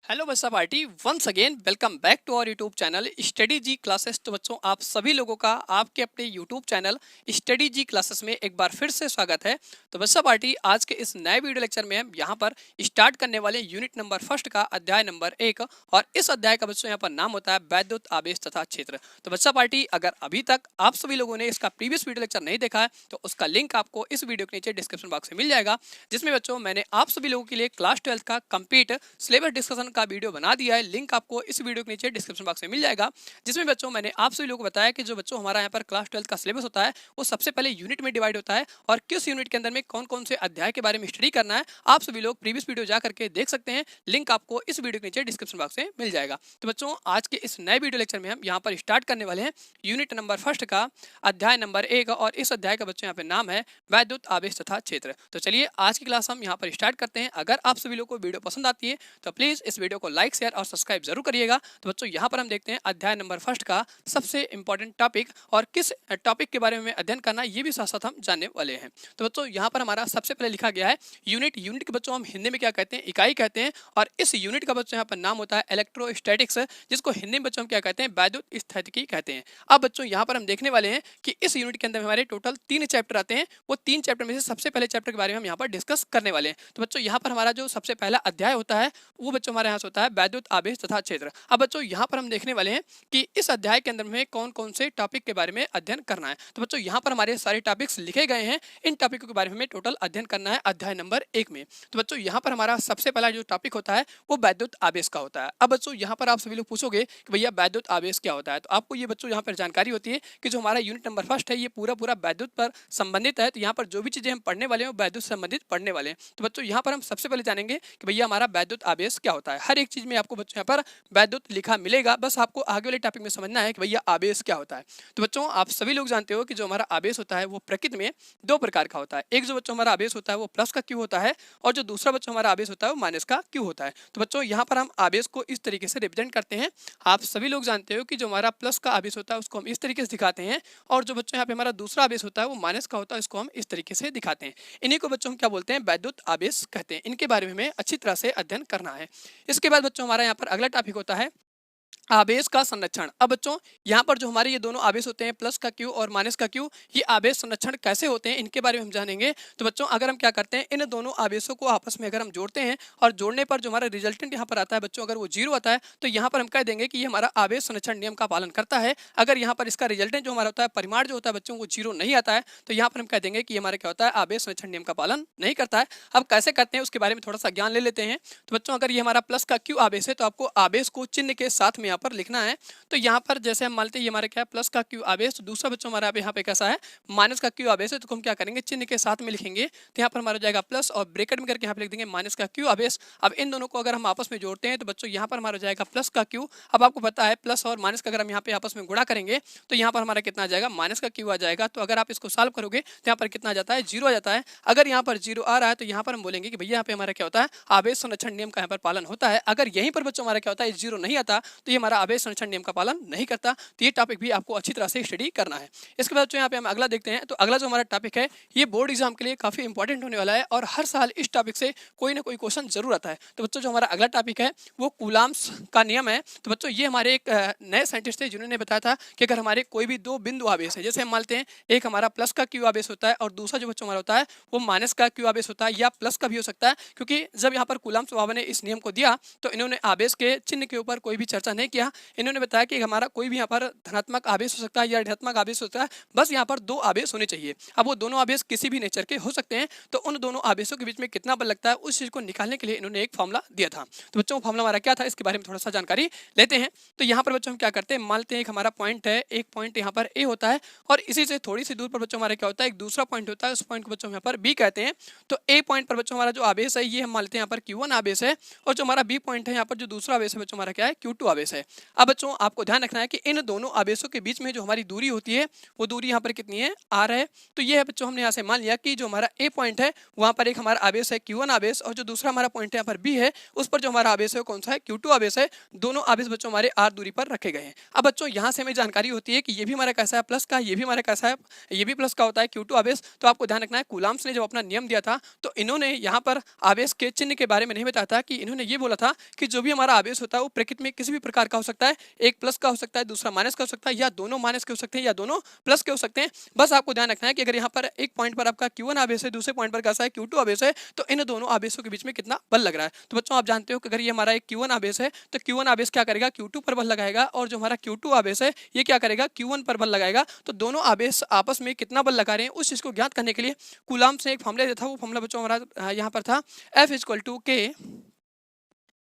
Hello बच्चा party once again welcome back to our YouTube channel study G classes. तो बच्चों आप सभी लोगों का आपके अपने YouTube channel study G classes में एक बार फिर से स्वागत है। तो बच्चा पार्टी आज के इस नए वीडियो लेक्चर में हम यहाँ पर स्टार्ट करने वाले यूनिट नंबर फर्स्ट का अध्याय नंबर 1 और इस अध्याय का बच्चों यहाँ पर नाम होता है वैद्युत आवेश तथा क्षेत्र। तो बच्चा पार्टी अगर अभी तक आप सभी लोगों ने इसका प्रीवियस वीडियो लेक्चर नहीं देखा है तो उसका लिंक आपको इस वीडियो के नीचे डिस्क्रिप्शन बॉक्स में मिल जाएगा, जिसमें बच्चों मैंने आप सभी लोगों के लिए क्लास 12 का कंप्लीट सिलेबस डिस्कशन का वीडियो बना दिया है। लिंक आपको इस वीडियो के नीचे डिस्क्रिप्शन बॉक्स में मिल जाएगा, जिसमें बच्चों मैंने आप सभी लोगों को बताया कि जो बच्चों हमारा यहाँ पर क्लास 12 का सिलेबस होता है वो सबसे पहले यूनिट में डिवाइड होता है और किस यूनिट के अंदर में कौन कौन से अध्याय के बारे में स्टडी करना है आप सभी लोग प्रीवियस वीडियो जा करके देख सकते हैं। लिंक आपको इस वीडियो के नीचे डिस्क्रिप्शन बॉक्स में मिल जाएगा। तो बच्चों आज के इस नए वीडियो लेक्चर में हम यहाँ पर स्टार्ट करने वाले हैं यूनिट नंबर फर्स्ट का अध्याय नंबर 1 और इस अध्याय का बच्चों यहाँ पे नाम है वैद्युत आवेश तथा क्षेत्र। तो चलिए आज की क्लास हम यहाँ पर स्टार्ट करते हैं। अगर आप सभी लोग को वीडियो पसंद आती है तो प्लीज इस वीडियो को लाइक शेयर और सब्सक्राइब जरूर करिएगा। तो बच्चों यहाँ पर हम देखते हैं अध्याय नंबर फर्स्ट का सबसे इंपॉर्टेंट टॉपिक और किस टॉपिक के बारे में अध्ययन करना ये भी साथ साथ हम जानने वाले हैं। तो बच्चों यहाँ पर हमारा सबसे पहले लिखा गया है यूनिट। यूनिट के बच्चों हम हिंदी में क्या कहते हैं, इकाई कहते हैं। और इस यूनिट का बच्चों यहाँ पर नाम होता है इलेक्ट्रोस्टैटिक्स, जिसको हिंदी में बच्चों हम क्या कहते हैं, वैद्युत स्थितिकी कहते हैं। अब बच्चों यहाँ पर हम देखने वाले हैं कि इस यूनिट के अंदर हमारे टोटल 3 चैप्टर आते हैं। वो 3 चैप्टर में से सबसे पहले चैप्टर के बारे में हम यहाँ पर डिस्कस करने वाले हैं। तो बच्चों यहाँ पर हमारा जो सबसे पहला अध्याय होता है वो बच्चों हमारे यहाँ से होता है वैद्युत आवेश तथा क्षेत्र। अब बच्चों यहाँ पर हम देखने वाले हैं कि इस अध्याय के अंदर में कौन कौन से टॉपिक के बारे में अध्ययन करना है। तो बच्चों यहाँ पर हमारे सारे टॉपिक्स लिखे गए हैं। इन टॉपिकों के बारे में टोटल अध्ययन करना है अध्याय नंबर 1 में। तो बच्चों यहाँ पर हमारा सबसे पहला जो टॉपिक होता है वो वैद्युत आवेश का होता है। अब बच्चों यहाँ पर आप सभी लोग पूछोगे कि भैया वैद्युत आवेश क्या होता है, तो आपको ये बच्चों यहाँ पर जानकारी होती है कि जो हमारा यूनिट नंबर फर्स्ट है ये पूरा पूरा वैद्युत पर संबंधित है। तो यहाँ पर जो भी चीजें हम पढ़ने वाले हैं वो वैद्युत संबंधित पढ़ने वाले हैं। तो बच्चों यहाँ पर हम सबसे पहले जानेंगे कि भैया हमारा वैद्युत आवेश क्या होता है। हर एक चीज में आपको बच्चों यहाँ पर वैद्युत लिखा मिलेगा, बस आपको आगे वाले टॉपिक में समझना है कि भैया आवेश क्या होता है। तो बच्चों आप सभी लोग जानते हो कि जो हमारा आवेश होता है वो प्रकृति में 2 प्रकार का होता है। एक जो बच्चों हमारा आवेश होता है वो प्लस का क्यू होता है और जो दूसरा बच्चों हमारा आवेश होता है वो माइनस का क्यू होता है। तो बच्चों यहाँ पर हम आवेश को इस तरीके से रिप्रेजेंट करते हैं। आप सभी लोग जानते हो कि जो हमारा प्लस का आवेश होता है उसको हम इस तरीके से दिखाते हैं और जो बच्चों यहाँ पे हमारा दूसरा आवेश होता है वो माइनस का होता है, इसको हम इस तरीके से दिखाते हैं। इन्हीं को बच्चों हम क्या बोलते हैं, वैद्युत आवेश कहते हैं। इनके बारे में हमें अच्छी तरह से अध्ययन करना है। इसके बाद बच्चों हमारा यहाँ पर अगला टॉपिक होता है आवेश का संरक्षण। अब बच्चों यहाँ पर जो हमारे ये दोनों आवेश होते हैं प्लस का क्यू और माइनस का क्यू, ये आवेश संरक्षण कैसे होते हैं इनके बारे में हम जानेंगे। तो बच्चों अगर हम क्या करते हैं, इन दोनों आवेशों को आपस में अगर हम जोड़ते हैं और जोड़ने पर जो हमारा रिजल्टेंट यहाँ पर आता है बच्चों, अगर वो 0 आता है तो यहाँ पर हम कह देंगे कि ये हमारा आवेश संरक्षण नियम का पालन करता है। अगर यहाँ पर इसका रिजल्टेंट जो हमारा होता है, परिमाण जो होता है बच्चों, वो 0 नहीं आता है तो यहाँ पर हम कह देंगे कि हमारा क्या होता है, आवेश संरक्षण नियम का पालन नहीं करता है। अब कैसे करते हैं उसके बारे में थोड़ा सा ज्ञान ले लेते हैं। तो बच्चों अगर ये हमारा प्लस का क्यू आवेश है तो आपको आवेश को चिन्ह के साथ में यहाँ पर लिखना है। तो यहाँ पर जैसे हम मानते हैं ये हमारा क्या है, प्लस का क्यू आवेश, तो दूसरा बच्चों हमारा यहाँ पे कैसा है, माइनस का क्यू आवेश है। तो हम क्या करेंगे, चिन्ह के साथ में लिखेंगे। तो यहाँ पर हमारा जाएगा प्लस और ब्रैकेट में करके यहाँ पे लिख देंगे माइनस का क्यू आवेश। अब इन दोनों को अगर हम आपस में जोड़ते हैं तो बच्चों यहाँ पर हमारा जाएगा प्लस का क्यू। अब आपको पता है प्लस और माइनस का अगर हम यहाँ पे आपस में गुणा करेंगे तो यहाँ पर हमारा कितना आ जाएगा, माइनस का क्यू आ जाएगा। तो अगर आप इसको सॉल्व करोगे तो यहाँ पर कितना आ जाता है, 0 आ जाता है। अगर यहाँ पर 0 आ रहा है तो यहाँ पर हम बोलेंगे कि भैया यहाँ पे हमारा क्या होता है, आवेश संरक्षण नियम का यहाँ पर पालन होता है। अगर यहीं पर बच्चों हमारा क्या होता है, 0 नहीं आता तो ये हमारा आवेश संरक्षण नियम का पालन नहीं करता। तो ये टॉपिक भी आपको अच्छी तरह से स्टडी करना है। इसके बाद जो यहाँ पे हम अगला देखते हैं, तो अगला जो हमारा टॉपिक है ये बोर्ड एग्जाम के लिए काफी इंपॉर्टेंट होने वाला है और हर साल इस टॉपिक से कोई ना कोई क्वेश्चन जरूर आता है। तो बच्चों जो हमारा अगला टॉपिक है वो कूलाम्स का नियम है। तो बच्चों ये हमारे एक नए साइंटिस्ट थे जिन्होंने बताया था कि अगर हमारे कोई भी 2 बिंदु आवेश है, जैसे हम मानते हैं एक हमारा प्लस का क्यू आवेश होता है और दूसरा जो बच्चों हमारा होता है वो माइनस का क्यू आवेश होता है या प्लस का भी हो सकता है, क्योंकि जब यहाँ पर कूलाम्स बाबा ने इस नियम को दिया तो इन्होंने आवेश के चिन्ह के ऊपर कोई भी चर्चा नहीं किया। इन्होंने बताया कि हमारा कोई भी यहाँ पर धनात्मक आवेश हो सकता है या ऋणात्मक आवेश होता है, बस यहाँ पर 2 आवेश होने चाहिए। अब वो दोनों आवेश किसी भी नेचर के हो सकते हैं, तो उन दोनों आवेशों के बीच में कितना बल लगता है उस चीज को निकालने के लिए इन्होंने एक फॉर्मूला दिया था। तो बच्चों फॉर्मूला हमारा क्या था इसके बारे में थोड़ा सा जानकारी लेते हैं। तो यहाँ पर बच्चों हम क्या करते हैं, मानते हैं एक हमारा पॉइंट है, एक पॉइंट यहाँ पर ए होता है और इसी से थोड़ी सी दूर पर बच्चों हमारा क्या होता है, एक दूसरा पॉइंट होता है, उस पॉइंट को बच्चों यहाँ पर बी कहते हैं। तो ए पॉइंट पर बच्चों हमारा जो आवेश है ये हम मानते हैं यहाँ पर Q1 आवेश है और जो हमारा बी पॉइंट है यहाँ पर जो दूसरा आवेश है बच्चों हमारा क्या है, Q2 आवेश है। अब बच्चों आपको ध्यान रखना है कि इन दोनों आवेशों के बीच में जो हमारी दूरी होती है वो दूरी यहाँ पर कितनी है, r है। तो ये है बच्चों, हमने यहाँ से मान लिया कि जो हमारा a पॉइंट है वहाँ पर एक हमारा आवेश है q1 आवेश, और जो दूसरा हमारा पॉइंट है यहाँ पर b है उस पर जो हमारा आवेश है कौन सा है, q2 आवेश है। दोनों आवेश बच्चों हमारे r दूरी पर रखे गए हैं। अब बच्चों यहाँ से हमें जानकारी होती है कि ये भी हमारा कैसा है, प्लस का, ये भी हमारा कैसा है, ये भी प्लस का होता है q2 आवेश। तो आपको ध्यान रखना है कूलाम्स ने जब अपना नियम दिया था तो इन्होंने यहाँ पर आवेश के चिन्ह के बारे में नहीं बताया था, कि इन्होंने ये बोला था कि जो भी हमारा आवेश होता है वो प्रकृति में किसी भी प्रकार का हो सकता है, एक प्लस का हो सकता है, दूसरा माइनस का हो सकता है, या दोनों माइनस के हो सकते हैं, या दोनों प्लस के हो सकते हैं। बस आपको ध्यान रखना है कि अगर यहाँ पर एक पॉइंट पर आपका q1 आवेश है, दूसरे पॉइंट पर कैसा है, q2 आवेश है, तो इन दोनों आवेशों के बीच में कितना बल लग रहा है। तो बच्चों आप जानते हो कि अगर ये हमारा एक q1 आवेश है तो q1 आवेश क्या करेगा, q2 पर बल लगाएगा, और जो हमारा q2 आवेश है ये क्या करेगा, q1 पर बल लगाएगा। तो दोनों आवेश आपस में कितना बल लगा रहे हैं उस चीज को ज्ञात करने के लिए कूलाम्स ने एक फॉर्मूला दिया था। वो फॉर्मूला बच्चों हमारा यहाँ पर था F = K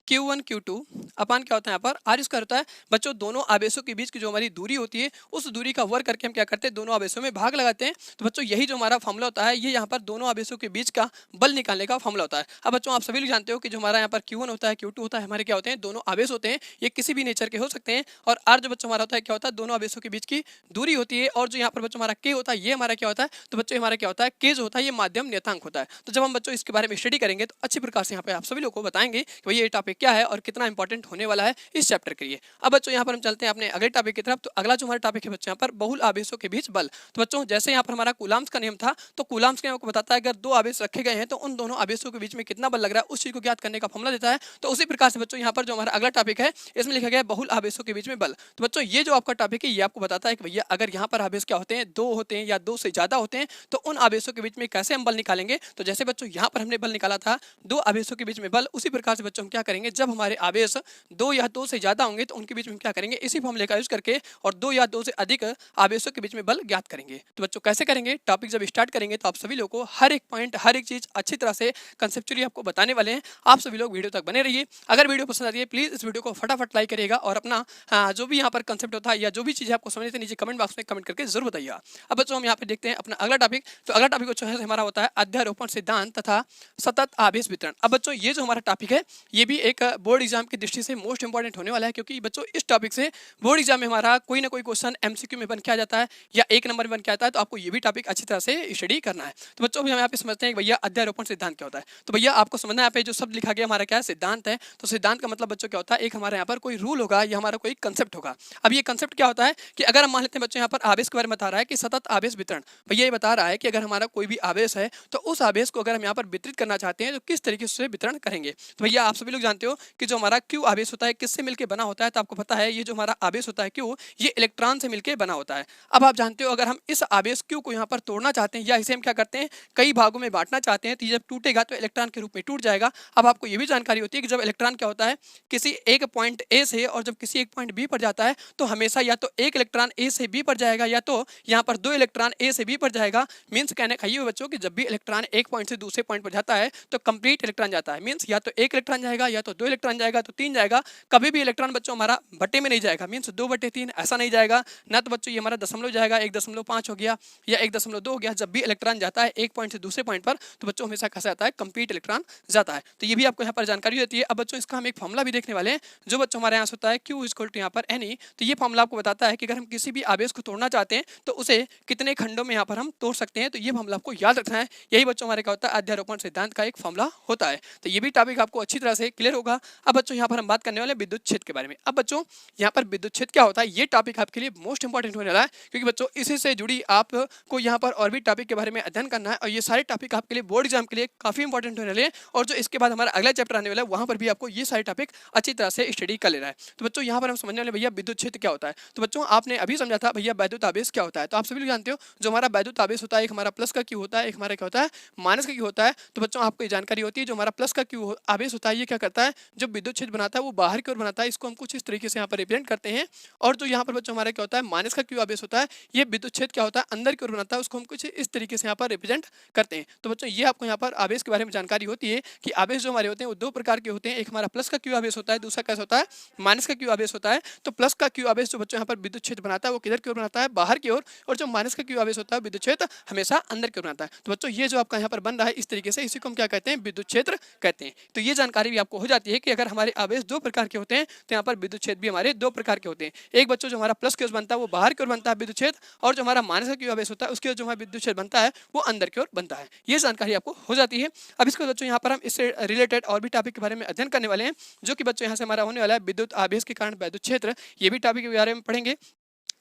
Q1 Q2 अपान क्या होता है यहाँ पर R स्क्वायर होता है। बच्चों दोनों आवेशों के बीच की जो हमारी दूरी होती है उस दूरी का वर्ग करके हम क्या करते हैं, दोनों आवेशों में भाग लगाते हैं। तो बच्चों यही जो हमारा फॉर्मूला होता है ये यहाँ पर दोनों आवेशों के बीच का बल निकालने का फॉर्मूला होता है। अब बच्चों आप सभी लोग जानते हो कि जो हमारा यहाँ पर Q1 होता है, Q2 होता है, हमारे क्या होते हैं, दोनों आवेश होते हैं, ये किसी भी नेचर के हो सकते हैं। और R जो बच्चों हमारा होता है क्या होता है, दोनों आवेशों के बीच की दूरी होती है। और जो यहाँ पर बच्चों हमारा K होता है ये हमारा क्या होता है, तो बच्चों हमारा क्या होता है, K जो होता है ये माध्यम नियतांक होता है। तो जब हम बच्चों इसके बारे में स्टडी करेंगे तो अच्छी प्रकार से यहाँ पे आप सभी लोगों को बताएंगे कि भाई ये टॉपिक क्या है और कितना इंपॉर्टेंट होने वाला है इस चैप्टर के लिए। अब बच्चों यहाँ पर हम चलते हैं अपने अगले टॉपिक की तरफ। तो अगला जो हमारा टॉपिक है बच्चों यहाँ पर बहुल आवेशों के बीच बल। तो बच्चों जैसे यहाँ पर हमारा कूलाम्स का नियम था, तो कूलाम्स के नियम को बताता है अगर दो आवेश रखे गए हैं तो उन दोनों आवेशों के बीच में कितना बल लग रहा है उस चीज को ज्ञात करने का फॉर्मूला देता है। तो उसी प्रकार से बच्चों यहाँ पर जो हमारा अगला टॉपिक है इसमें लिखा गया है बहुल आवेशों के बीच में बल। तो बच्चों ये जो आपका टॉपिक है ये आपको बताता है कि भैया अगर यहाँ पर आवेश क्या होते हैं, दो होते हैं या दो से ज्यादा होते हैं, तो उन आवेशों के बीच में कैसे हम बल निकालेंगे। तो जैसे बच्चों यहाँ पर हमने बल निकाला था दो आवेशों के बीच में बल, उसी प्रकार से बच्चों हम क्या करेंगे, जब हमारे आवेश दो या दो से ज्यादा होंगे तो उनके बीच में क्या करेंगे, इसी फॉर्मूले का यूज करके और दो या दो से अधिक आवेशों के बीच में बल ज्ञात करेंगे। तो बच्चों कैसे करेंगे, टॉपिक जब स्टार्ट करेंगे तो आप सभी लोगों को हर एक पॉइंट हर एक चीज अच्छी तरह से कंसेप्चुअली आपको बताने वाले हैं। आप सभी लोग वीडियो तक बने रहिए। अगर वीडियो पसंद आती है प्लीज इस वीडियो को फटाफट लाइक करिएगा और अपना जो भी यहाँ पर कंसेप्ट होता है या जो भी चीजें आपको समझनी थी नीचे कमेंट बॉक्स में कमेंट करके जरूर बताइएगा। अब बच्चों हम यहाँ पे देखते हैं अपना अगला टॉपिक। तो अगला टॉपिक बच्चों है हमारा होता है अध्यारोपण सिद्धांत तथा सतत आवेश वितरण। अब बच्चों ये जो हमारा टॉपिक है ये भी एक बोर्ड एग्जाम की दृष्टि से मोस्ट इंपॉर्टेंट होने वाला है, क्योंकि बच्चों इस टॉपिक से बोर्ड एग्जाम में हमारा कोई ना कोई क्वेश्चन एमसीक्यू में बन के आ जाता है या एक नंबर में बन के आता है। तो आपको ये भी टॉपिक अच्छी तरह से स्टडी करना है। तो बच्चों भी हम यहाँ पे समझते हैं कि भैया अध्यारोपण सिद्धांत क्या होता है। तो भैया आपको समझना है यहाँ पे जो शब्द लिखा गया हमारा क्या है, सिद्धांत है। तो सिद्धांत का मतलब बच्चों क्या होता है, एक हमारे यहाँ पर कोई रूल होगा या हमारा कोई कंसेप्ट होगा। अब ये कंसेप्ट क्या होता है कि अगर हम मान लेते हैं बच्चों यहाँ पर आवेश के बारे में बता रहा है कि सतत आवेश वितरण, भैया ये बता रहा है कि अगर हमारा कोई भी आवेश है तो उस आवेश को अगर हम यहाँ पर वितरित करना चाहते हैं तो किस तरीके से वितरण करेंगे। तो भैया आप सभी लोग जानते हो कि जो हमारा क्यू आवेश होता है किससे मिलकर बना होता है। तो आपको पता है ये जो हमारा आवेश होता है क्यू ये इलेक्ट्रॉन से मिलकर बना होता है। अब आप जानते हो अगर हम इस आवेश क्यू को यहाँ पर तोड़ना चाहते हैं या इसे हम क्या करते हैं कई भागों में बांटना चाहते हैं, तो जब टूटेगा तो इलेक्ट्रॉन के रूप में टूट जाएगा। अब आपको ये भी जानकारी होती है कि जब इलेक्ट्रॉन क्या होता है किसी एक पॉइंट ए से और जब किसी एक पॉइंट बी पर जाता है तो हमेशा या तो एक इलेक्ट्रॉन ए से बी पर जाएगा या तो यहाँ पर दो इलेक्ट्रॉन ए से बी पर जाएगा। मीन्स कहने का ये बच्चों कि जब भी इलेक्ट्रॉन एक पॉइंट से दूसरे पॉइंट पर जाता है तो कंप्लीट इलेक्ट्रॉन जाता है। मीन्स या तो एक इलेक्ट्रॉन जाएगा या तो दो इलेक्ट्रॉन जाएगा तो तीन जाएगा। कभी भी इलेक्ट्रॉन बच्चों हमारा बट्टे में नहीं जाएगा, मीन्स 2/3 ऐसा नहीं जाएगा ना। तो बच्चों ये हमारा दशमलव जाएगा 1.5 हो गया या 1.2 हो गया। जब भी इलेक्ट्रॉन जाता है एक पॉइंट से दूसरे पॉइंट पर तो बच्चों हमेशा कैसा आता है कंप्लीट इलेक्ट्रॉन जाता है। तो ये भी आपको यहाँ पर जानकारी देती है। अब बच्चों इसका हम एक फॉर्मूला भी देखने वाले हैं जो बच्चों हमारे यहाँ से होता है Q = यहाँ पर Ne। तो ये फॉर्मूला आपको बताता है कि अगर हम किसी भी आवेश को तोड़ना चाहते हैं तो उसे कितने खंडों में यहाँ पर हम तोड़ सकते हैं। तो ये फॉर्मूला आपको याद रखना है। यही बच्चों हमारे क्या होता है अध्यारोपण सिद्धांत का एक फॉर्मूला होता है। तो ये भी टॉपिक आपको अच्छी तरह से क्लियर होगा। अब बच्चों यहाँ पर हम बात करने वाले विद्युत क्षेत्र के बारे में। अब बच्चों यहाँ पर विद्युत क्षेत्र क्या होता है ये टॉपिक आपके लिए मोस्ट इंपॉर्टेंट होने वाला है, क्योंकि बच्चों इसी से जुड़ी आपको यहाँ पर और भी टॉपिक के बारे में अध्ययन करना है और ये सारे टॉपिक आपके लिए बोर्ड एग्जाम के लिए काफी इंपॉर्टेंट होने वाले हैं। और जो इसके बाद हमारा अगला चैप्टर आने वाला है वहाँ पर भी आपको ये सारे टॉपिक अच्छी तरह से स्टडी कर लेना है। तो बच्चों यहाँ पर हम समझने वाले भैया विद्युत क्षेत्र क्या होता है। तो बच्चों आपने अभी समझा था भैया वैद्युत आवेश क्या होता है। तो आप सभी लोग जानते हो जो हमारा वैद्युत आवेश होता है एक हमारा प्लस का क्यू होता है, एक हमारा क्या होता है माइनस का क्यू होता है। तो बच्चों आपको ये जानकारी होती है जो हमारा प्लस का क्यू आवेश होता है ये क्या करता है, जो विद्युत क्षेत्र बनाता है वो बाहर की ओर बनाता है। इसको हम कुछ इस तरीके से यहाँ पर रिप्रेजेंट करते हैं। और जो यहाँ पर बच्चों हमारा क्या होता है माइनस का क्यू आवेश होता है ये विद्युत क्षेत्र क्या होता है अंदर की ओर बनाता है, उसको हम कुछ इस तरीके से यहाँ पर रिप्रेजेंट करते हैं। तो बच्चों ये आपको यहाँ पर आवेश के बारे में जानकारी होती है कि आवेश जो हमारे होते हैं वो दो प्रकार के होते हैं। एक हमारा प्लस का क्यू आवेश होता है, दूसरा कैसा होता है माइनस का क्यू आवेश होता है। तो प्लस का क्यू आवेश जो बच्चों यहाँ पर विद्युत क्षेत्र बनाता है वो किधर की ओर बनाता है बाहर की ओर, और जो माइनस का क्यू आवेश होता है विद्युत क्षेत्र हमेशा अंदर की ओर बनाता है। तो बच्चों ये जो आपका यहाँ पर बन रहा है इस तरीके से इसी को हम क्या कहते हैं विद्युत क्षेत्र कहते हैं। तो ये जानकारी भी आपको हो जाती है कि अगर हमारे आवेश दो प्रकार के होते हैं तो यहाँ पर विद्युत क्षेत्र भी हमारे दो प्रकार के होते हैं। एक बच्चों जो हमारा प्लस की ओर बनता है वो बाहर की ओर बनता है विद्युत क्षेत्र, और जो हमारा माइनस की ओर आवेश होता है उसकी ओर जो हमारा विद्युत क्षेत्र बनता है वो अंदर की ओर बनता है। ये जानकारी आपको हो जाती है। अब इसके बच्चों यहाँ पर हम इससे रिलेटेड और भी टॉपिक के बारे में अध्ययन करने वाले हैं, जो कि बच्चों यहाँ से हमारा होने वाला है विद्युत आवेश के कारण विद्युत क्षेत्र। ये भी टॉपिक के बारे में पढ़ेंगे।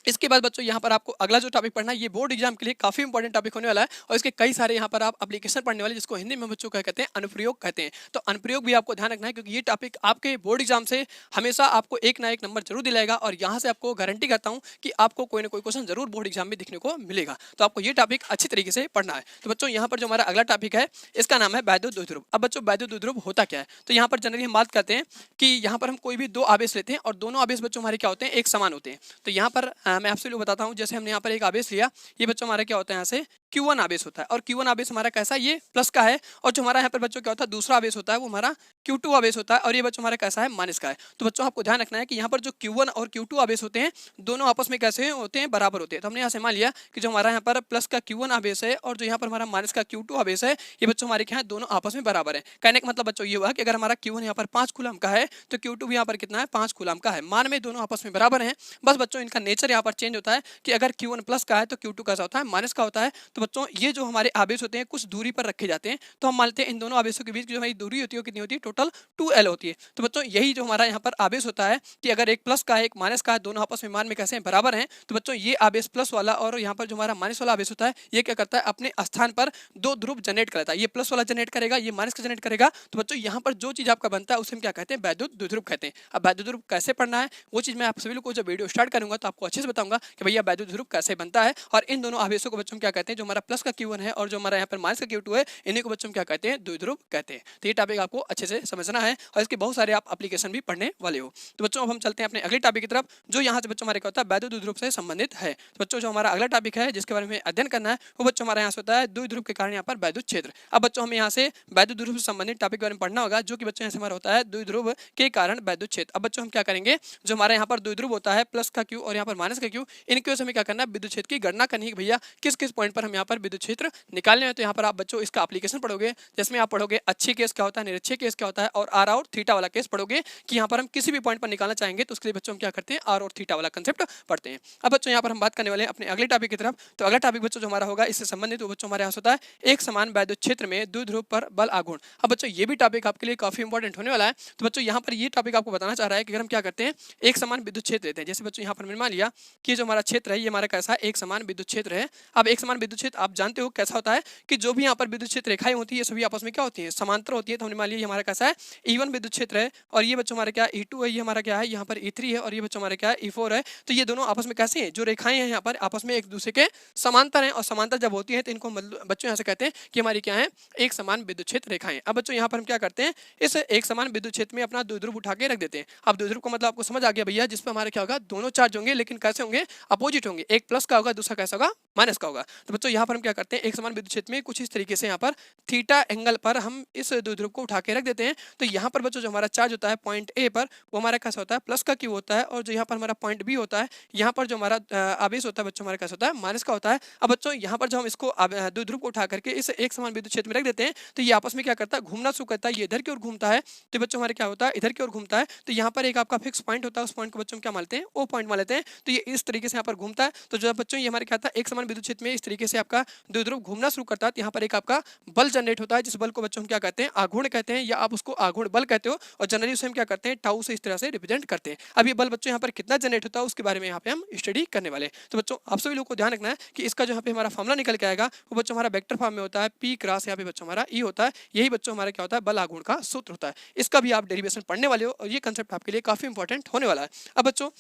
इसके बाद बच्चों यहाँ पर आपको अगला जो टॉपिक पढ़ना है ये बोर्ड एग्जाम के लिए काफी इंपॉर्टेंट टॉपिक होने वाला है, और इसके कई सारे यहाँ पर आप एप्लीकेशन पढ़ने वाले, जिसको हिंदी में बच्चों क्या कहते हैं, अनुप्रयोग कहते हैं। तो अनुप्रयोग भी आपको ध्यान रखना है, क्योंकि ये टॉपिक आपके बोर्ड एग्जाम से हमेशा आपको एक ना एक नंबर जरूर दिलाएगा, और यहाँ से आपको गारंटी करता हूँ कि आपको कोई ना कोई क्वेश्चन जरूर बोर्ड एग्जाम में देखने को मिलेगा। तो आपको ये टॉपिक अच्छी तरीके से पढ़ना है। तो बच्चों यहाँ पर जो हमारा अगला टॉपिक है इसका नाम है वैद्युत द्विध्रुव। अब बच्चों वैद्युत द्विध्रुव होता क्या है, तो यहाँ पर जनरली हम बात करते हैं कि यहाँ पर हम कोई भी दो आवेश लेते हैं और दोनों आवेश बच्चों हमारे क्या होते हैं, एक समान होते हैं। तो यहाँ पर मैं आपसे लोग बताता हूँ, जैसे हमने यहाँ पर एक आवेश लिया, ये बच्चों हमारा क्या होता है, यहाँ से Q1 आवेश होता है, और Q1 आवेश हमारा कैसा, ये प्लस का है, और जो हमारा यहाँ पर बच्चों क्या होता है दूसरा आवेश होता है वो हमारा Q2 आवेश होता है, और ये बच्चों हमारा कैसा है, माइनस का है। तो बच्चों आपको ध्यान रखना है कि यहाँ पर जो Q1 और Q2 आवेश होते हैं दोनों आपस में कैसे होते हैं, बराबर होते हैं। तो हमने यहाँ से मान लिया कि जो हमारा यहाँ पर प्लस का Q1 आवेश है और जो यहाँ पर हमारा माइनस का Q2 आवेश है, ये बच्चों हमारे क्या है, दोनों आपस में बराबर है। कहने का मतलब बच्चों ये हुआ कि अगर हमारा Q1 यहाँ पर 5 कूलम का है तो Q2 भी यहाँ पर कितना है, 5 कूलम का है। मान में दोनों आपस में बराबर हैं, बस बच्चों इनका नेचर यहाँ पर चेंज होता है कि अगर Q1 प्लस का है तो Q2 कैसा होता है, माइनस का होता है। तो बच्चों ये जो हमारे आवेश होते हैं कुछ दूरी पर रखे जाते हैं, तो हम मानते हैं इन दोनों आवेशों के बीच जो हमारी दूरी होती है कितनी होती है, टोटल 2L होती है। तो बच्चों यही जो हमारा यहाँ पर आवेश होता है कि अगर एक प्लस का है एक माइनस का है, दोनों आपस में मान में कैसे हैं, बराबर हैं। तो बच्चों ये आवेश प्लस वाला और यहाँ पर जो हमारा माइनस वाला आवेश होता है ये क्या करता है, अपने स्थान पर दो ध्रुव जनरेट करता है। ये प्लस वाला जनरेट करेगा, ये माइनस का जनरेट करेगा। तो बच्चों यहाँ पर जो चीज आपका बनता है उसे हम क्या कहते हैं, वैद्युत द्विध्रुव कहते हैं। अब वैद्युत द्विध्रुव कैसे पढ़ना है वो चीज मैं आप सभी लोग को जब वीडियो स्टार्ट करूंगा तो आपको अच्छे से बताऊंगा कि भैया वैद्युत द्विध्रुव कैसे बनता है, और इन दोनों आवेशों को बच्चों क्या कहते हैं, जो हमारा प्लस का Q1 है और जो हमारा यहाँ पर माइनस का Q2 है, इन्हीं को बच्चों क्या कहते हैं, द्विध्रुव कहते हैं। तो ये टॉपिक आपको अच्छे से समझना है, और इसके बहुत सारे आप एप्लीकेशन भी पढ़ने वाले हो। तो बच्चों अब हम चलते हैं अपने अगले टॉपिक की तरफ, जो यहाँ से बच्चों हमारे क्या होता है, वैद्युत द्विध्रुव से संबंधित है। तो बच्चों जो हमारा अगला टॉपिक है जिसके बारे में अध्ययन करना है वो बच्चों हमारे यहाँ से होता है द्विध्रुव के कारण यहाँ पर वैद्युत क्षेत्र। अब बच्चों हमें यहाँ से वैद्युत द्विध्रुव से संबंधित टॉपिक के बारे में पढ़ना होगा, जो कि बच्चों यहाँ से हमारा होता है द्विध्रुव के कारण वैद्युत क्षेत्र। अब बच्चों हम क्या करेंगे, जो हमारे यहाँ पर द्विध्रुव होता है प्लस का Q और यहाँ पर माइनस का Q, इनकी वजह से हमें क्या करना है, विद्युत क्षेत्र की गणना करनी है कि भैया किस किस पॉइंट पर हम यहाँ पर विद्युत क्षेत्र निकालने हैं। तो यहाँ पर आप बच्चों इसका एप्लीकेशन पढ़ोगे, जिसमें आप पढ़ोगे अच्छे केस क्या होता है, निरक्षे केस क्या होता है, और आर और थीटा वाला केस पढ़ोगे कि यहाँ पर हम किसी भी पॉइंट पर निकालना चाहेंगे तो उसके लिए बच्चों हम क्या करते हैं, आर और थीटा वाला कंसेप्ट पढ़ते हैं। अब बच्चों यहाँ पर हम बात करने वाले हैं अपने अगले टॉपिक की तरफ। तो अगला टॉपिक बच्चों जो हमारा होगा इससे संबंधित वो बच्चों हमारे यहाँ होता है एक समान वैद्युत क्षेत्र में द्विध्रुव पर बल आघूर्ण। अब बच्चों ये भी टॉपिक आपके लिए काफी इंपॉर्टेंट होने वाला है। तो बच्चों यहाँ पर ये टॉपिक आपको बताना चाह रहा है कि अगर हम क्या करते हैं, एक समान विद्युत क्षेत्र लेते हैं। जैसे बच्चों यहाँ पर मैंने मान लिया कि जो हमारा क्षेत्र है ये हमारा कैसा है, एक समान विद्युत क्षेत्र है। अब एक समान विद्युत क्षेत्र आप जानते हो कैसा होता है कि जो भी यहाँ पर विद्युत क्षेत्र रेखाएं होती है सभी आपस में क्या होती है, समांतर होती है। तो हमने मान लिया हमारा कैसा है, E1 विद्युत क्षेत्र है, और ये बच्चों हमारा क्या E2 है, ये हमारा क्या है यहाँ पर E3 है, और ये बच्चों हमारा क्या है E4 है। तो ये दोनों आपस में कैसे हैं, जो रेखाएं हैं यहाँ पर आपस में एक दूसरे के समांतर हैं, और समांतर जब होती है तो इनको बच्चों यहाँ से कहते हैं कि हमारी क्या है, एक समान विद्युत क्षेत्र रेखाएं। अब बच्चों यहाँ पर हम क्या करते हैं, इस एक समान विद्युत क्षेत्र में अपना द्विध्रुव उठा के रख देते हैं। अब द्विध्रुव का मतलब आपको समझ आ गया भैया, जिसपे हमारे क्या होगा, दोनों चार्ज होंगे लेकिन कैसे होंगे, अपोजिट होंगे। एक प्लस का होगा, दूसरा कैसा होगा, माइनस का होगा। तो बच्चों यहाँ पर हम क्या करते हैं, एक समान विद्युत क्षेत्र में कुछ इस तरीके से यहाँ पर थीटा एंगल पर हम इस द्विध्रुव को उठा के रख देते हैं। तो यहाँ पर बच्चों जो हमारा चार्ज होता है पॉइंट ए पर वो हमारा कैसा होता है, प्लस का Q होता है, और जो यहाँ पर हमारा पॉइंट बी होता है यहाँ पर जो हमारा आवेश होता है बच्चों हमारा कैसा होता है, माइनस का होता है। अब बच्चों यहाँ पर जो हम इसको द्विध्रुव को उठा करके इस एक समान विद्युत क्षेत्र में रख देते हैं तो ये आपस में क्या करता है, घूमना शुरू करता है। ये इधर की ओर घूमता है तो बच्चों हमारे क्या होता है, इधर की ओर घूमता है। तो यहाँ पर एक आपका फिक्स पॉइंट होता है, उस पॉइंट को बच्चों क्या मानते हैं, ओ पॉइंट मान लेते हैं। तो ये इस तरीके से यहाँ पर घूमता है। तो जो बच्चों ये हमारे क्या था, एक समान विद्युत क्षेत्र में इस तरीके से आपका द्विध्रुव घूमना शुरू करता है। तो यहाँ पर एक आपका बल जनरेट होता है, जिस बल को बच्चों हम क्या कहते हैं, आघूर्ण कहते हैं, या आप उसको आघूर्ण बल कहते हो, और जनरली उसे हम क्या करते हैं, टाउ से इस तरह से रिप्रेजेंट करते हैं। अब ये बल बच्चों यहाँ पर कितना जनरेट होता है उसके बारे में यहाँ पे हम स्टडी करने वाले। तो बच्चों आप सभी लोगों को ध्यान रखना है कि इसका जो यहाँ पे हमारा फॉर्मूला निकल के आएगा वो बच्चों हमारा वेक्टर फॉर्म में होता है, P क्रॉस यहाँ पे बच्चों हमारा E होता है। यही बच्चों हमारा क्या होता है, बल आघूर्ण का सूत्र होता है। इसका भी आप डेरिवेशन पढ़ने वाले हो, और ये कंसेप्ट आपके लिए काफी इंपॉर्टेंट होने वाला है। अब बच्चों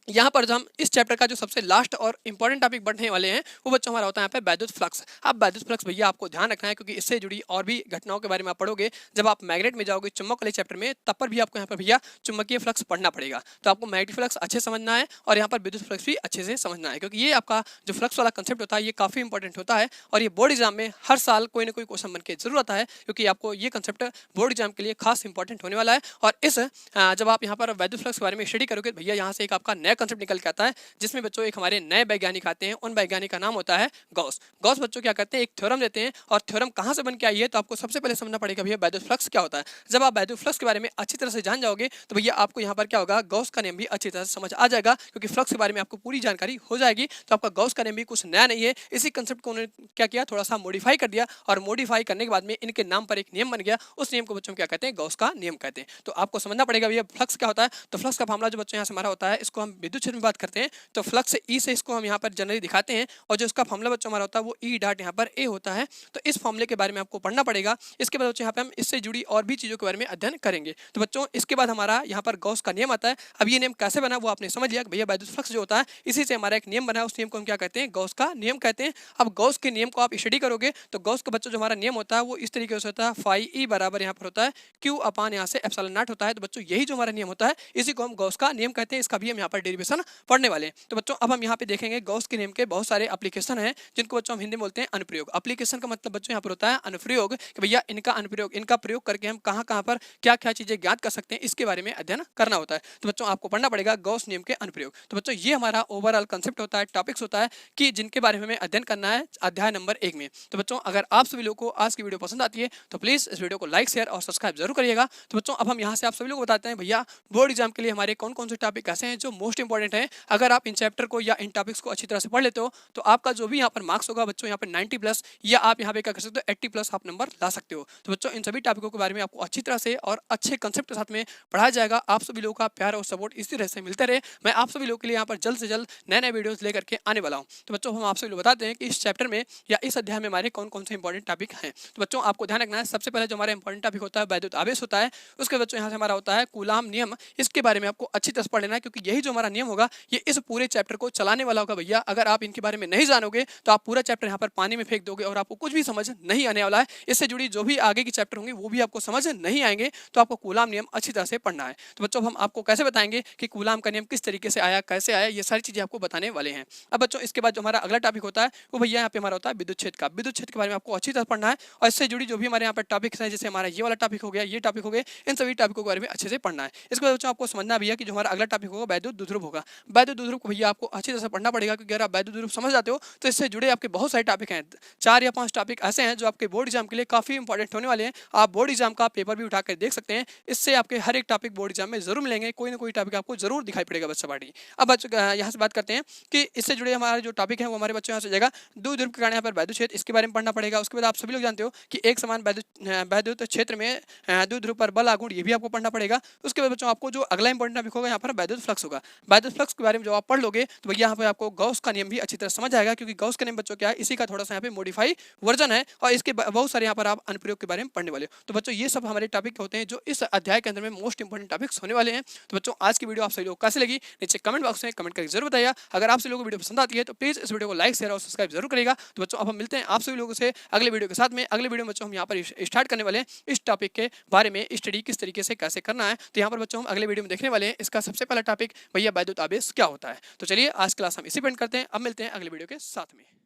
यहाँ पर जो हम इस चैप्टर का जो सबसे लास्ट और इंपॉर्टेंट टॉपिक बढ़ने वाले हैं वो बच्चों हमारा होता है यहाँ पे वैद्युत फ्लक्स। अब वैद्युत फ्लक्स भैया आपको ध्यान रखना है, क्योंकि इससे जुड़ी और भी घटनाओं के बारे में आप पढ़ोगे। जब आप मैग्नेट में जाओगे चुंबक वाले चैप्टर में, तब पर भी आपको यहाँ पर भैया चुंबकीय फ्लक्स पढ़ना पड़ेगा। तो आपको मैग्नेटिक फ्लक्स अच्छे समझना है और यहाँ पर विद्युत फ्लक्स भी अच्छे से समझना है, क्योंकि ये आपका जो फ्लक्स वाला कंसेप्ट होता है ये काफी इंपॉर्टेंट होता है, और ये बोर्ड एग्जाम में हर साल कोई ना कोई क्वेश्चन बन के जरूर आता है, क्योंकि आपको ये कंसेप्ट बोर्ड एग्जाम के लिए खास इंपॉर्टेंट होने वाला है। और इस जब आप यहाँ पर वैद्युत फ्लक्स के बारे में स्टडी करोगे भैया, यहाँ से एक आपका नया नया कंसेप्ट निकल के आता है, जिसमें बच्चों एक हमारे नए वैज्ञानिक आते हैं। उन वैज्ञानिक का नाम होता है गॉस। गॉस बच्चों क्या करते हैं, एक थ्योरम देते हैं, और थ्योरम कहाँ से बन के आई है तो आपको सबसे पहले समझना पड़ेगा भैया बैडोज फ्लक्स क्या होता है। जब आप बैडोज फ्लक्स के बारे में अच्छी तरह से जान जाओगे तो भैया आपको यहाँ पर क्या होगा, गॉस का नियम भी अच्छी तरह से समझ आ जाएगा, क्योंकि फ्लक्स के बारे में आपको पूरी जानकारी हो जाएगी। तो आपका गॉस का नियम भी कुछ नया नहीं है, इसी कंसेप्ट को उन्होंने क्या किया, थोड़ा सा मॉडिफाई कर दिया, और मॉडिफाई करने के बाद में इनके नाम पर एक नियम बन गया। उस नियम को बच्चों क्या कहते हैं, गॉस का नियम कहते हैं। तो आपको समझना पड़ेगा भैया फ्लक्स क्या होता है। तो फ्लक्स का फार्मूला जो बच्चों यहाँ से हमारा होता है, इसको हम विद्युत क्षेत्र में बात करते हैं तो फ्लक्स ई से इसको हम यहाँ पर जनरली दिखाते हैं, और जो इसका फार्मूला बच्चों हमारा होता है वो ई डॉट यहाँ पर ए होता है। तो इस फार्मूले के बारे में आपको पढ़ना पड़ेगा। इसके बाद बच्चों यहाँ पे हम इससे जुड़ी और भी चीजों के बारे में अध्ययन करेंगे। तो बच्चों इसके बाद हमारा यहाँ पर गॉस का नियम आता है। अब ये नियम कैसे बना वो आपने समझ लिया कि भैया बैडोज फ्लक्स जो होता है इसी से हमारा एक नियम बना है, उस नियम को हम क्या कहते हैं, गॉस का नियम कहते हैं। अब गॉस के नियम को आप स्टडी करोगे तो गॉस का बच्चों जो हमारा नियम होता है वो इस तरीके से होता है, फाई ई बराबर यहाँ पर होता है क्यू अपान यहाँ से एप्सिलॉन नॉट होता है। तो बच्चों यही जो हमारा नियम होता है इसी को हम गॉस का नियम कहते हैं। इसका भी हम यहाँ पर डेरिवेशन पढ़ने वाले हैं। तो बच्चों अब हम यहाँ पे देखेंगे गॉस के नियम के बहुत सारे एप्लीकेशन हैं, जिनको बच्चों हम हिंदी में बोलते हैं अनुप्रयोग। एप्लीकेशन का मतलब बच्चों यहाँ पर होता है अनुप्रयोग, कि भैया इनका अनुप्रयोग, इनका प्रयोग करके हम कहाँ कहाँ पर क्या क्या चीजें ज्ञात कर सकते हैं, इसके बारे में अध्ययन करना होता है। तो बच्चों आपको पढ़ना पड़ेगा गॉस नियम के अनुप्रयोग। तो बच्चों ये हमारा ओवरऑल कंसेप्ट होता है, टॉपिक्स होता है कि जिनके बारे में हमें अध्ययन करना है अध्याय नंबर 1 में। तो बच्चों अगर आप सभी लोगों को आज की वीडियो पसंद आती है तो प्लीज इस वीडियो को लाइक शेयर और सब्सक्राइब जरूर करिएगा। तो बच्चों अब हम यहाँ से आप सभी लोग बताते हैं भैया बोर्ड एग्जाम के लिए हमारे कौन कौन से टॉपिक ऐसे हैं जो मोस्ट इंपॉर्टेंट हैं। अगर आप इन चैप्टर को या इन टॉपिक्स को अच्छी तरह से पढ़ लेते हो तो आपका जो भी यहाँ पर मार्क्स होगा बच्चों यहाँ पर 90+ या आप यहाँ पे क्या कर सकते हो 80+ आप नंबर ला सकते हो। तो बच्चों इन सभी टॉपिकों के बारे में आपको अच्छी तरह से और अच्छे कंसेप्ट के साथ में पढ़ाया जाएगा। आप सभी लोगों का प्यार और सपोर्ट इसी तरह से मिलते रहे। मैं आप सभी लोगों के लिए यहाँ पर जल्द से जल्द नए नए वीडियोस लेकर के आने वाला हूँ। तो बच्चों हम आप सभी लोग बताते हैं कि इस चैप्टर में या इस अध्याय में हमारे कौन कौन से इंपॉर्टेंट टॉपिक हैं। तो बच्चों आपको ध्यान रखना है, सबसे पहले जो हमारा इंपॉर्टेंट टॉपिक होता है वैद्युत आवेश होता है। उसके बच्चों यहाँ से हमारा होता है कूलाम नियम। इसके बारे में आपको अच्छी तरह से पढ़ लेना है, क्योंकि यही जो हमारा नियम होगा ये इस पूरे चैप्टर को चलाने वाला होगा। भैया अगर आप इनके बारे में नहीं जानोगे तो आप पूरा चैप्टर यहाँ पर पानी में फेंक दोगे और आपको कुछ भी समझ नहीं आने वाला है। इससे जुड़ी जो भी आगे के चैप्टर होंगे वो भी आपको समझ नहीं आएंगे। तो आपको कूलाम नियम अच्छी तरह से पढ़ना है। तो बच्चों हम आपको कैसे बताएंगे कि कूलाम का नियम किस तरीके से आया, कैसे आया, ये सारी चीजें आपको बताने वाले हैं। अब बच्चों इसके बाद जो हमारा अगला टॉपिक होता है वो भैया यहाँ पे हमारा होता है विद्युत क्षेत्र का। विद्युत क्षेत्र के बारे में आपको अच्छी तरह पढ़ना है, और इससे जुड़ी जो भी हमारे यहाँ पर टॉपिक्स हैं, जैसे हमारा ये वाला टॉपिक हो गया, ये टॉपिक हो गए, इन सभी टॉपिकों के बारे में अच्छे से पढ़ना है। इसके बाद बच्चों आपको समझना भैया कि जो हमारा अगला टॉपिक होगा वैद्युत द्विध्रुव होगा। वैद्युत द्विध्रुव को भैया आपको अच्छी तरह से पढ़ना पड़ेगा, क्योंकि अगर आप वैद्युत द्विध्रुव समझ जाते हो तो इससे जुड़े आपके बहुत सारे टॉपिक हैं। 4 या 5 टॉपिक ऐसे हैं जो आपके बोर्ड एग्जाम के लिए काफी इंपॉर्टेंट होने वाले हैं। आप बोर्ड एग्जाम का पेपर भी उठाकर देख सकते हैं। इससे आपके हर एक टॉपिक बोर्ड एग्जाम में जरूर मिलेंगे, कोई ना कोई टॉपिक आपको जरूर दिखाई पड़ेगा बच्चा पार्टी। अब बच्चों यहाँ से बात करते हैं कि इससे जुड़े हमारे जो टॉपिक है वो हमारे बच्चों यहाँ से जाएगा द्विध्रुव के कारण यहाँ पर वैद्युत क्षेत्र, इसके बारे में पढ़ना पड़ेगा। उसके बाद आप सभी लोग जानते हो कि एक समान वैद्युत क्षेत्र में द्विध्रुव पर बल आघूर्ण, ये भी आपको पढ़ना पड़ेगा। उसके बाद बच्चों आपको जो अगला इंपॉर्टेंट टॉपिक होगा यहाँ पर वैद्युत फ्लक्स होगा। वैद्युत फ्लक्स के बारे में जो आप पढ़ लोगे तो भैया यहाँ पे आपको गॉस का नियम भी अच्छी तरह समझ आएगा, क्योंकि गॉस का नियम बच्चों क्या है, इसी का थोड़ा सा यहाँ पे मॉडिफाई वर्जन है, और इसके बहुत सारे यहाँ पर आप अनुप्रयोग के बारे में पढ़ने वाले हो। तो बच्चों ये सब हमारे टॉपिक होते हैं जो इस अध्याय के अंदर में मोस्ट इंपॉर्टेंट टॉपिक्स होने वाले हैं। तो बच्चों आज की वीडियो आप सभी लोग कैसे लगी नीचे कमेंट बॉक्स में कमेंट करके जरूर बताइए। अगर आप सभी लोगों को वीडियो पसंद आती है तो प्लीज इस वीडियो को लाइक शेयर और सब्सक्राइब जरूर करेगा। तो बच्चों अब हम मिलते हैं आप सभी लोगों से अगले वीडियो के साथ में। अगले वीडियो में बच्चों हम यहाँ पर स्टार्ट करने वाले हैं इस टॉपिक के बारे में, स्टडी किस तरीके से कैसे करना है। तो यहाँ पर बच्चों हम अगले वीडियो में देखने वाले हैं इसका सबसे पहला टॉपिक भैया वैद्युत आवेश क्या होता है। तो चलिए आज क्लास हम इसी पे एंड करते हैं। अब मिलते हैं अगले वीडियो के साथ में।